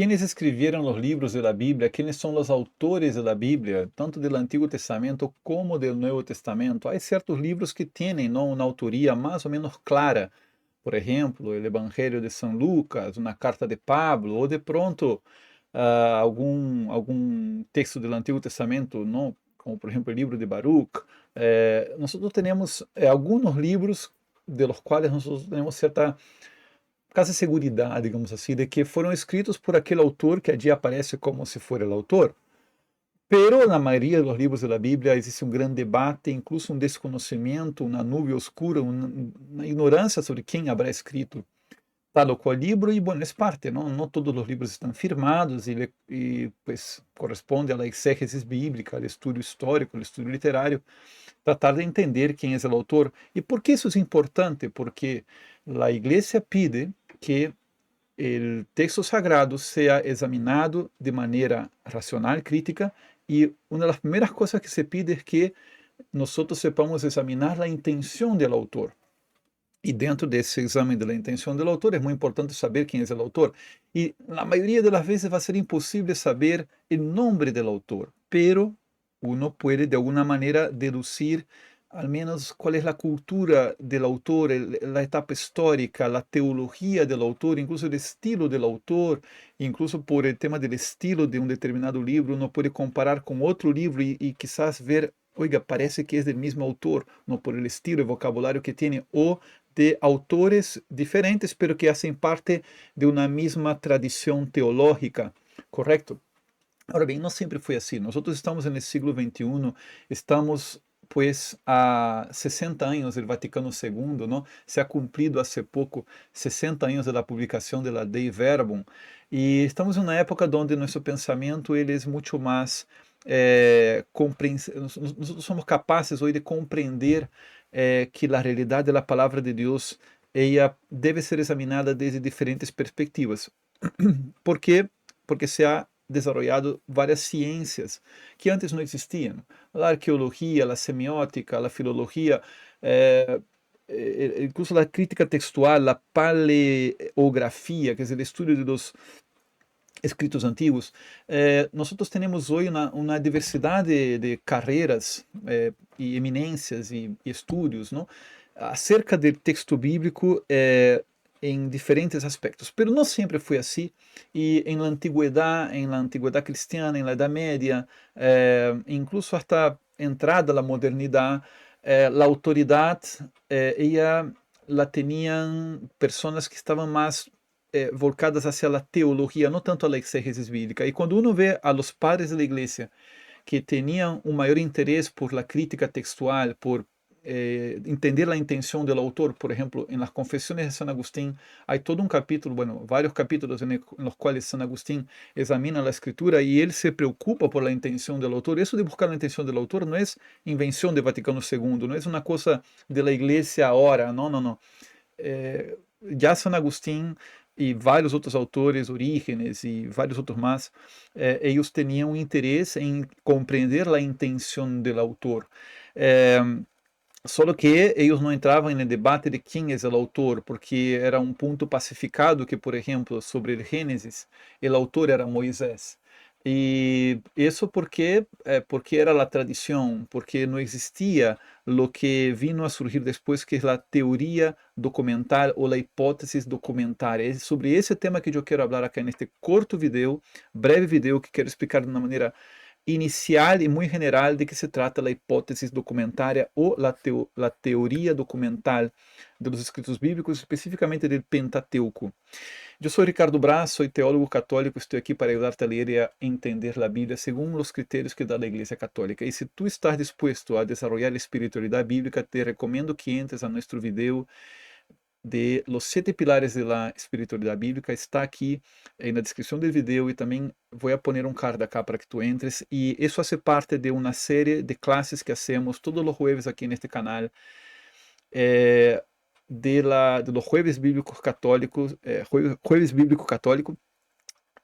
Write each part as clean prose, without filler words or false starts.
¿Quiénes escribieron los libros de la Biblia? ¿Quiénes son los autores de la Biblia, tanto del Antiguo Testamento como del Nuevo Testamento? Hay ciertos libros que tienen, ¿no?, una autoría más o menos clara. Por ejemplo, el Evangelio de San Lucas, una carta de Pablo, o de pronto algún texto del Antiguo Testamento, ¿no?, como por ejemplo el libro de Baruch. Nosotros tenemos algunos libros de los cuales nosotros tenemos cierta casi seguridad, digamos así, de que fueron escritos por aquel autor que allí aparece como si fuera el autor. Pero na maioria de los libros de la Biblia existe un gran debate, incluso un desconocimiento, una nube oscura, una ignorancia sobre quién habrá escrito tal o qual libro, y bueno, es parte, ¿no? No todos los libros están firmados y pues corresponde a la exégesis bíblica, al estudio histórico, al estudio literario, tratar de entender quién es el autor. ¿Y por qué eso es importante? Porque la iglesia pide que el texto sagrado sea examinado de manera racional, crítica, y una de las primeras cosas que se pide es que nosotros sepamos examinar la intención del autor. Y dentro de ese examen de la intención del autor es muy importante saber quién es el autor. Y la mayoría de las veces va a ser imposible saber el nombre del autor, pero uno puede de alguna manera deducir al menos cuál es la cultura del autor, la etapa histórica, la teología del autor, incluso el estilo del autor. Incluso por el tema del estilo de un determinado libro, uno puede comparar con otro libro y quizás ver, oiga, parece que es del mismo autor, no por el estilo y vocabulario que tiene, o de autores diferentes, pero que hacen parte de una misma tradición teológica, ¿correcto? Ahora bien, no siempre fue así. Nosotros estamos en el siglo XXI, estamos pues a 60 años del Vaticano II, ¿no? Se ha cumplido hace poco 60 años de la publicación de la Dei Verbum, y estamos en una época donde nuestro pensamiento ele es mucho más nosotros somos capaces hoy de comprender que la realidad de la palabra de Dios ella debe ser examinada desde diferentes perspectivas. ¿Por qué? Porque se ha desarrollado várias ciências que antes não existiam. A arqueologia, a semiótica, a filologia, incluso a crítica textual, a paleografia, quer dizer, o estudo dos escritos antiguos. Nós temos hoje uma diversidade de carreiras e eminências e estudos, não, acerca do texto bíblico em diferentes aspectos. Pero não sempre foi assim, e em la antiguidade cristiana, em la Edad Média, incluso hasta entrada da modernidade, a autoridade ella la tenían pessoas que estavam mais volcadas hacia la teología, no tanto a la exégesis bíblica. Y cuando uno ve a los padres de la iglesia que tenían un mayor interés por la crítica textual, por entender la intención del autor, por ejemplo, en las Confesiones de San Agustín hay todo un capítulo, bueno, varios capítulos en los cuales San Agustín examina la escritura y él se preocupa por la intención del autor. Eso de buscar la intención del autor no es invención de Vaticano II, no es una cosa de la iglesia ahora, no, no, no. Já San Agustín e vários outros autores, Orígenes e vários outros mais, eles tinham interesse em compreender a intenção do autor. Só que eles não entravam no debate de quem é o autor, porque era um ponto pacificado que, por exemplo, sobre o Gênesis, o autor era Moisés. E isso porque era a tradição, porque não existia lo que vino a surgir depois, que é a teoria documental ou a hipótese documentária. É sobre esse tema que eu quero falar aqui neste curto vídeo, breve vídeo, que quero explicar de uma maneira inicial e muito general de que se trata a hipótese documentária ou a teoria documental dos escritos bíblicos, especificamente do Pentateuco. Eu sou Ricardo Braz, sou teólogo católico, estou aqui para ajudar-te a ler e a entender a Bíblia segundo os critérios que dá a Igreja Católica. E se tu estás disposto a desenvolver a espiritualidade bíblica, te recomendo que entres a nosso vídeo de los 7 pilares de la espiritualidad bíblica. Está aqui na descrição do vídeo e também vou poner um card acá para que tu entres. E isso hace parte de uma série de classes que hacemos todos os jueves aqui neste canal, de los jueves bíblicos católicos, jueves bíblico católico,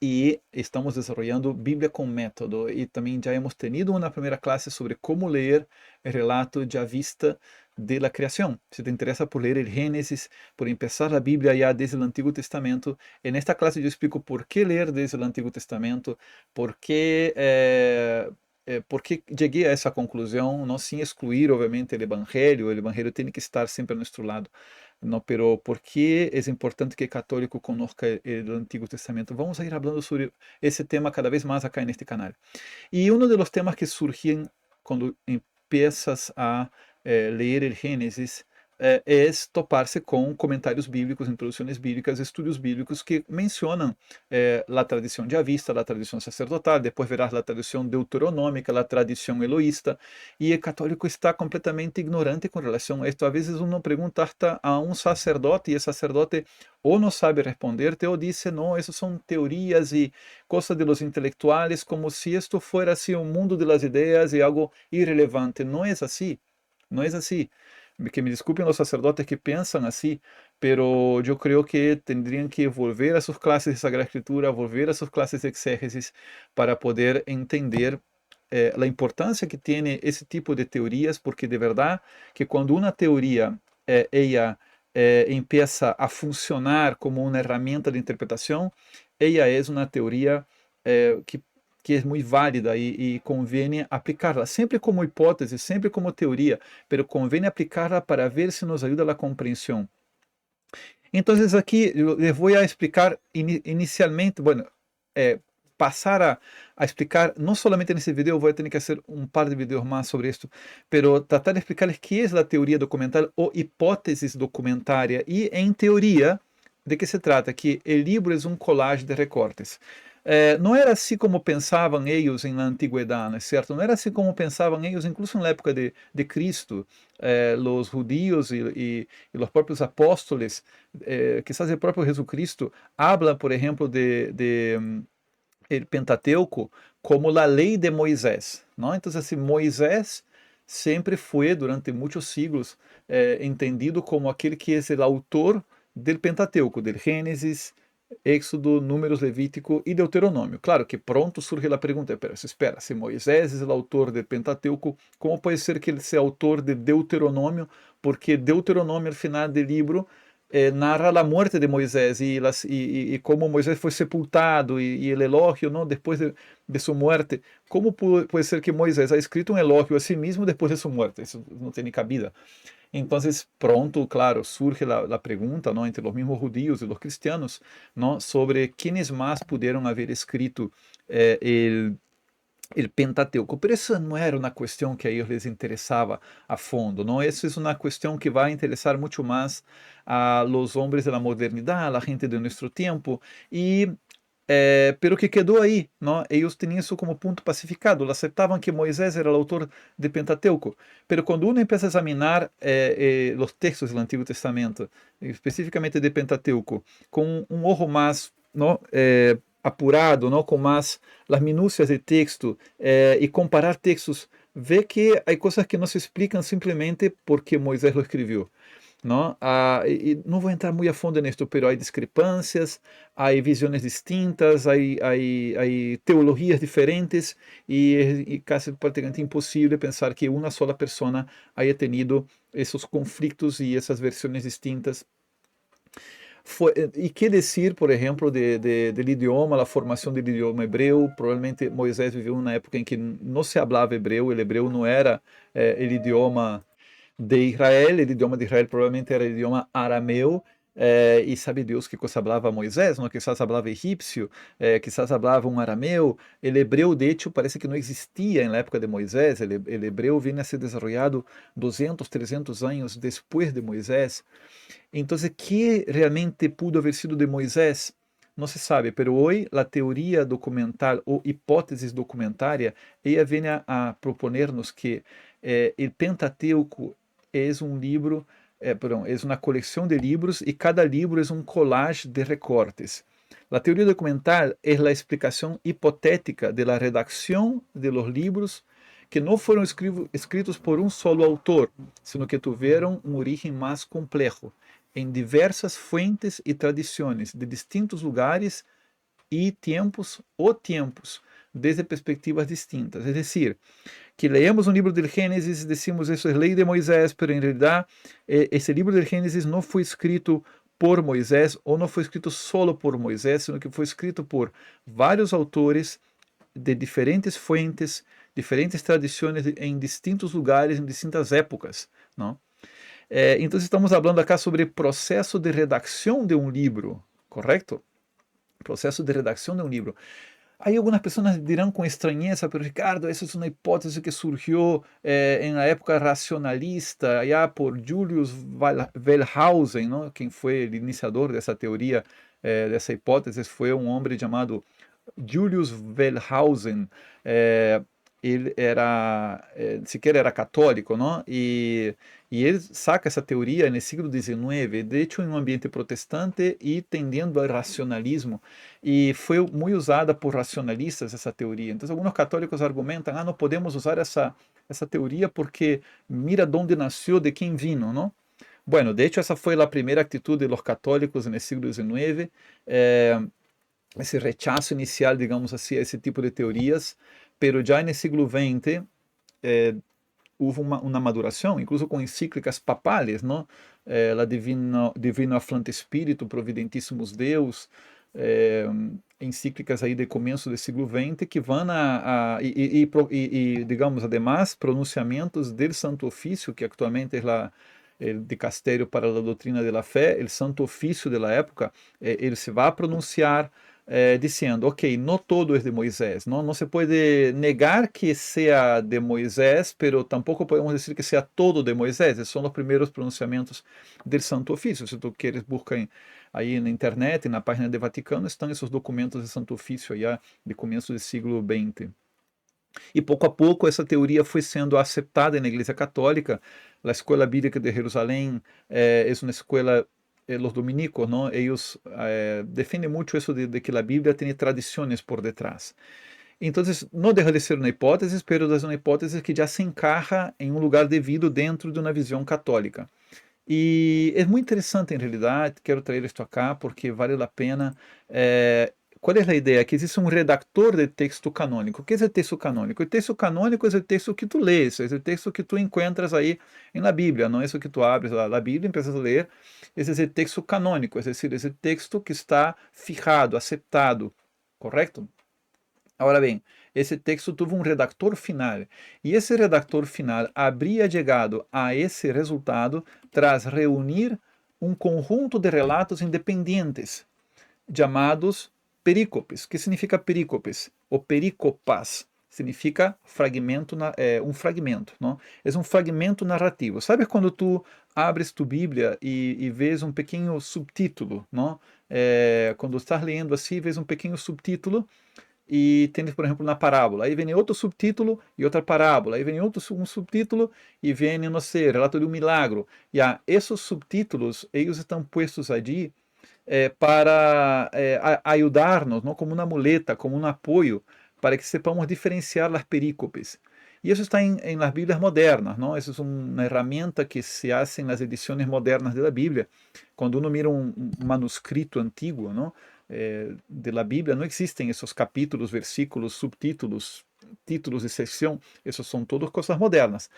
e estamos desenvolvendo Bíblia com método. E também já hemos tenido uma primeira classe sobre como ler o relato já vista da criação. Se te interessa por ler o Gênesis, por começar a Bíblia já desde o Antigo Testamento, nesta classe eu explico por que ler desde o Antigo Testamento, por que cheguei a essa conclusão, não sem excluir, obviamente, o Evangelho tem que estar sempre ao nosso lado. No, pero ¿por qué es importante que el católico conozca el Antiguo Testamento? Vamos a ir hablando sobre ese tema cada vez más acá en este canal. Y uno de los temas que surgen cuando empiezas a leer el Génesis es toparse com comentários bíblicos, introduções bíblicas, estudos bíblicos que mencionam a tradição javista, a tradição sacerdotal, depois verás a tradição deuteronômica, a tradição eloísta, e o católico está completamente ignorante com relação a isto. Às vezes uno pergunta hasta a um sacerdote, e o sacerdote ou não sabe responder-te, ou disse, não, essas são teorias e coisas de los intelectuales, como se isto fosse assim, um mundo de las ideias e algo irrelevante. Não é assim, não é assim. Que me desculpem os sacerdotes que pensam assim, pero eu creio que tendrían que volver a suas classes de Sagrada Escritura, volver a suas classes de exégesis para poder entender a importância que tem esse tipo de teorias, porque de verdade que quando uma teoria ela empieza a funcionar como uma ferramenta de interpretação, ela é uma teoria que é muito válida e convém aplicá-la, sempre como hipótese, sempre como teoria, mas convém aplicá-la para ver se nos ajuda a compreensão. Então, aqui eu vou explicar inicialmente, bueno, passar a explicar, não somente nesse vídeo, eu vou ter que fazer um par de vídeos mais sobre isso, mas tratar de explicar o que é a teoria documental ou hipótesis documentária, e em teoria, de que se trata? Que o livro é um collage de recortes. Não era assim como pensavam eles na antiguidade, não é certo? Não era assim como pensavam eles, incluso na época de Cristo, os judíos e os próprios apóstolos, quizás o próprio Jesus Cristo, habla, por exemplo, de el Pentateuco como a lei de Moisés, não? Então, assim, Moisés sempre foi, durante muitos siglos, entendido como aquele que é o autor do Pentateuco, do Gênesis, Éxodo, Números, Levítico e Deuteronômio. Claro que pronto surge a pergunta, espera, se Moisés é o autor do Pentateuco, como pode ser que ele seja autor de Deuteronômio? Porque Deuteronômio, al final do livro, narra a morte de Moisés e como Moisés foi sepultado e o elogio, não, depois de sua morte. Como pode ser que Moisés ha escrito um elogio a si mesmo depois de sua morte? Isso não tem cabida. Então, pronto, claro, surge a pergunta, não, entre os mesmos judíos e os cristianos, não, sobre quienes mais puderam haver escrito o Pentateuco. Pero isso não era uma questão que a eles les interessava a fundo, não? Isso é uma questão que vai interessar muito mais a los homens da modernidade, a gente de nosso tempo, e pero que quedou aí, não? Eles tinham isso como ponto pacificado, aceitavam que Moisés era o autor de Pentateuco, pero quando uno empieza a examinar os textos do Antigo Testamento, especificamente de Pentateuco, com um olho mais, não, apurado, não, com mais as minúcias de texto e comparar textos, vê que há coisas que não se explicam simplesmente porque Moisés lo escreveu. Não? E não vou entrar muito a fundo nisto, mas há discrepâncias, há visões distintas, há teologias diferentes e é quase praticamente impossível pensar que uma sola pessoa haya tenido esses conflitos e essas versões distintas. E que dizer, por exemplo, do idioma, a formação do idioma hebreu? Provavelmente Moisés viveu na época em que não se falava hebreu, o hebreu não era o idioma de Israel, o idioma de Israel provavelmente era o idioma arameu, e sabe Deus que coisa falava Moisés, não? Quizás falava egípcio, quizás falava um arameu. O hebreu, de hecho, parece que não existia na época de Moisés. O hebreu vinha a ser desenvolvido 200, 300 anos depois de Moisés. Então, que realmente pudo haver sido de Moisés? Não se sabe, mas hoje a teoria documental ou hipótesis documentária, ela vem a proponer-nos que o Pentateuco é um livro, é uma coleção de livros e cada livro é um collage de recortes. A teoria documental é a explicação hipotética da redação de los livros que não foram escritos por um solo autor, sino que tiveram um origem mais complexo, em diversas fuentes e tradições de distintos lugares y tiempos o tiempos, desde perspectivas distintas. Es decir, que leemos un libro del Génesis y decimos eso es ley de Moisés, pero en realidad ese libro del Génesis no fue escrito por Moisés ou não foi escrito solo por Moisés, sino que foi escrito por vários autores de diferentes fuentes, diferentes tradições em distintos lugares, em distintas épocas, não? Então estamos falando acá sobre processo de redação de um livro, correto? Processo de redação de um livro. Aí algumas pessoas dirão com estranheza, pero Ricardo, essa é uma hipótese que surgiu na época racionalista, já por Julius Wellhausen, não? Quem foi o iniciador dessa teoria, dessa hipótese, foi um homem chamado Julius Wellhausen. Ele era, sequer era católico, não? E ele saca essa teoria no século XIX, de hecho em um ambiente protestante e tendendo ao racionalismo, e foi muito usada por racionalistas essa teoria. Então alguns católicos argumentam, não podemos usar essa teoria porque mira de onde nasceu, de quem vino, não? Bueno, de hecho essa foi a primeira atitude dos católicos no século XIX, esse rechazo inicial, digamos assim, a esse tipo de teorias, pero já no século XX houve uma maduração, incluso com encíclicas papales, não? La Divino Afflante Spiritu, Providentíssimos Deus, encíclicas aí de começo do século XX que vão digamos, además, pronunciamentos do Santo Ofício, que atualmente é o Dicastério para a Doutrina da Fé, o Santo Ofício da época, ele se vai pronunciar dizendo, ok, não todo é de Moisés, não se pode negar que seja de Moisés, pero tampouco podemos dizer que seja todo de Moisés. Esses são os primeiros pronunciamentos do Santo Ofício. Se tu queres, busca aí na internet, na página do Vaticano, estão esses documentos de Santo Ofício aí, de começo do século XX. E pouco a pouco essa teoria foi sendo aceitada na Igreja Católica. A Escola Bíblica de Jerusalém é uma escola, os dominicos, não? Eles defendem muito isso de que a Bíblia tem tradições por detrás. Então, não deixa de ser uma hipótese, pero é uma hipótese que já se encaixa em um lugar devido dentro de uma visão católica. E é muito interessante, em realidade, quero trazer isto acá, porque vale a pena. Qual é a ideia? Que existe um redator de texto canônico. O que é o texto canônico? O texto canônico é o texto que tu lês, é o texto que tu encontras aí na Bíblia, não é isso que tu abres a Bíblia e empiezas a ler. Esse é o texto canônico, é decir, esse texto que está fijado, aceptado, correto? Agora bem, esse texto teve um redator final, e esse redator final habría chegado a esse resultado tras reunir um conjunto de relatos independentes, chamados perícopes. Que significa perícopes? O pericopas significa fragmento, um fragmento, não? É um fragmento narrativo. Sabe quando tu abres tu Bíblia e vês um pequeno subtítulo, não? Quando estás lendo assim, vês um pequeno subtítulo e tens, por exemplo, na parábola. Aí vem outro subtítulo e outra parábola. Aí vem um subtítulo e vem, não sei, relato de um milagro. E esses subtítulos, eles estão postos ali para ajudar-nos, não, como uma muleta, como um apoio, para que sepamos diferenciar as perícopes. E isso está em las Bíblias modernas, não? Isso é uma ferramenta que se hace nas edições modernas da Bíblia. Quando uno mira um manuscrito antigo, não, da Bíblia, não existem esses capítulos, versículos, subtítulos, títulos de seção. Essas são todas coisas modernas.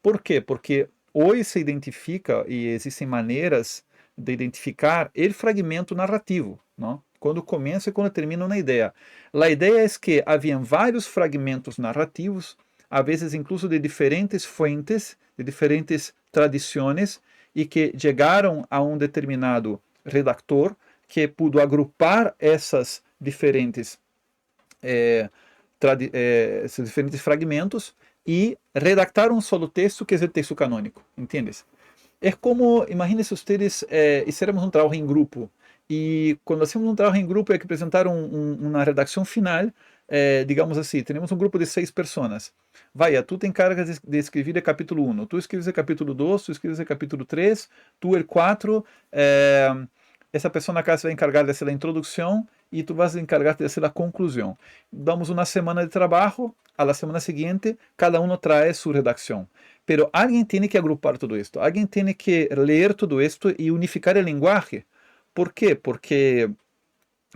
Por quê? Porque hoje se identifica e existem maneiras de identificar o fragmento narrativo, não? Quando começa e quando termina uma ideia. A ideia é que haviam vários fragmentos narrativos, às vezes incluso de diferentes fuentes, de diferentes tradições, e que chegaram a um determinado redactor que pudo agrupar esses diferentes fragmentos e redactar um solo texto, que é o texto canônico, entendes? É como, imagine-se vocês hiciéramos um trabalho em grupo, e quando hacemos um trabalho em grupo é que apresentar uma redação final, digamos assim, temos um grupo de 6 pessoas. Vai, tu te encargas de escrever o capítulo 1, tu escreves o capítulo 2, tu escreves o capítulo 3, tu o 4, essa pessoa acá se vai encargar de fazer a introdução e tu vas encargar de fazer a conclusão. Damos uma semana de trabalho, a la semana seguinte, cada um traz sua redação. Pero alguém tem que agrupar tudo isto, alguém tem que ler tudo isto e unificar a linguagem. Por quê? Porque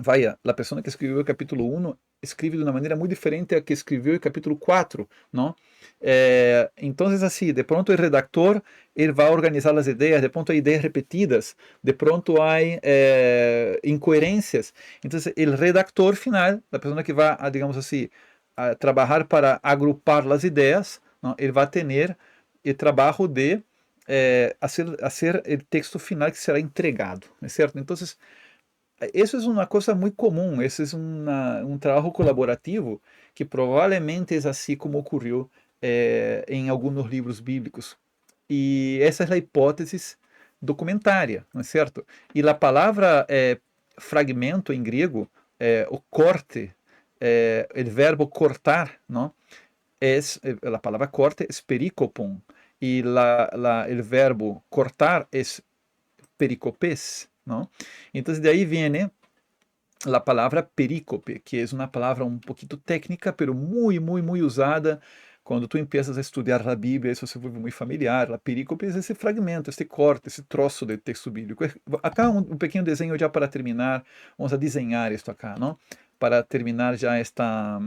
vaya, a pessoa que escreveu o capítulo 1 escreve de uma maneira muito diferente a que escreveu o capítulo 4, não? Então, assim, de pronto o redator ele vai organizar as ideias, de pronto há ideias repetidas, de pronto há incoerências. Então, o redactor final, a pessoa que vai, digamos assim, a trabalhar para agrupar as ideias, não? Ele vai ter o trabalho de hacer o texto final que será entregado, ¿no es cierto? Então, isso é uma coisa muito comum, esse é um trabalho colaborativo que provavelmente é assim como ocorreu em alguns livros bíblicos. E essa é a hipótese documentária, não é certo? E a palavra fragmento em grego, o corte, o verbo cortar, não? A palavra corte é pericopon, e o verbo cortar é pericopes, não? Então, de aí vem a palavra perícope, que é uma palavra um pouquinho técnica, pero muito, muito, muito usada quando tu empiezas a estudar a Bíblia, isso se vuelve muito familiar. A perícope é esse fragmento, esse corte, esse troço de texto bíblico. Acá um pequeno desenho já para terminar, vamos a desenhar isto acá, não? Para terminar já esta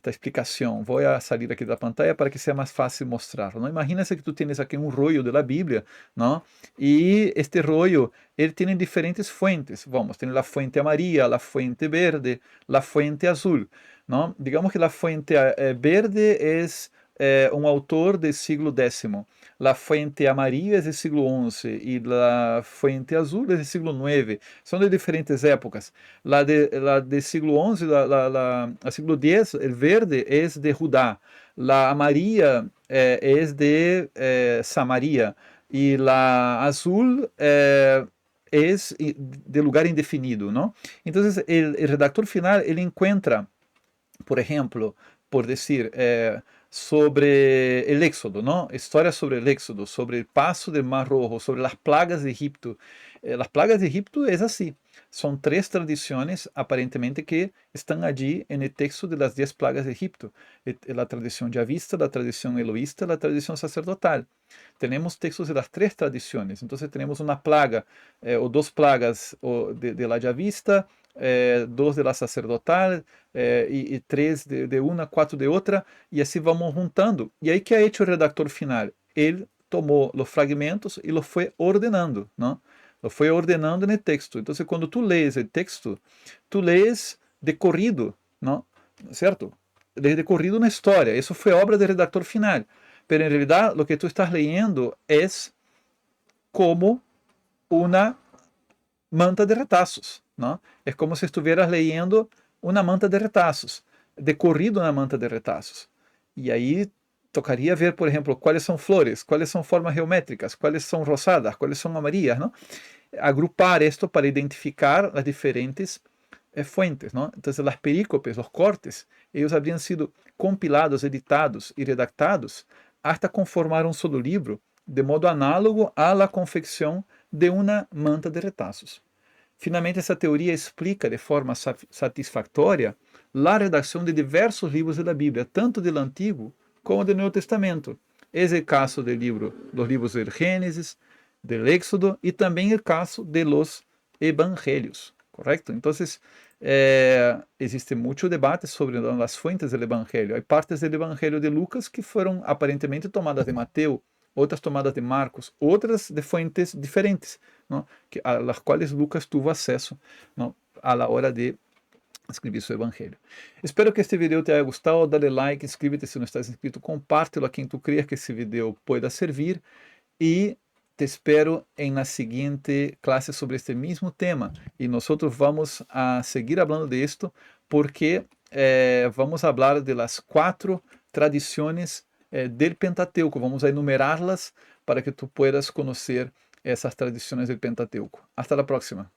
explicação. Vou a sair aqui da pantalla para que seja mais fácil mostrar. Não? Imagina-se que tu tens aqui um rollo da Bíblia, não? E este rollo ele tem diferentes fuentes. Vamos, tem a fuente amarilla, a fuente verde, a fuente azul. Não? Digamos que a fuente verde é um autor do siglo X. La fuente amarilla es del siglo XI y la fuente azul es del siglo IX. Son de diferentes épocas. La del siglo XI, la siglo X, el verde es de Judá. La amarilla es de Samaria. Y la azul es de lugar indefinido, ¿no? Entonces, el redactor final, ele encuentra, por ejemplo, por decir, sobre o Éxodo, não? História sobre o Éxodo, sobre o passo do Mar Rojo, sobre as plagas de Egipto. As plagas de Egipto é assim. São 3 tradições, aparentemente, que estão ali no texto de las 10 plagas de Egipto. A tradição javista, a tradição eloísta, a tradição sacerdotal. Temos textos de las 3 tradições. Então, temos uma plaga, ou 2 plagas de la javista, 2 de la sacerdotal, e 3 de uma, 4 de outra, e assim vamos juntando. E aí que ha hecho o redactor final? Ele tomou os fragmentos e los foi ordenando, não? Lo foi ordenando no texto. Então, quando tu lees o texto, tu lees de corrido, não? Certo? De corrido na história. Isso foi obra do redactor final. Pero, em realidade, o que tu estás leyendo é como uma manta de retazos, não? É como se estuvieras leyendo uma manta de retazos, decorrido na manta de retazos. E aí tocaria ver, por exemplo, quais são flores, quais são formas geométricas, quais são rosadas, quais são amarillas, não? Agrupar isto para identificar as diferentes fuentes, não? Então, as perícopes, os cortes, eles haviam sido compilados, editados e redactados hasta conformar um solo livro, de modo análogo à la confecção de uma manta de retazos. Finalmente, essa teoria explica de forma satisfatória a redação de diversos livros da Bíblia, tanto do Antigo como do Novo Testamento. Esse é o caso dos livros do Gênesis, do Éxodo e também o caso de los Evangelhos, correto? Então, existe muito debate sobre as fontes do Evangelho. Há partes do Evangelho de Lucas que foram aparentemente tomadas de Mateus, outras tomadas de Marcos, outras de fontes diferentes, não? A las quais Lucas teve acesso, não? A la hora de escrever seu evangelho. Espero que este vídeo te haya gostado. Dale like, inscríbete se não estás inscrito, compártelo a quem tu creas que esse vídeo pueda servir e te espero en la siguiente clase sobre este mismo tema. Y nosotros vamos a seguir hablando de esto porque vamos a hablar de las 4 tradiciones del Pentateuco. Vamos a enumerarlas para que tú puedas conocer essas tradições do Pentateuco. Hasta la próxima.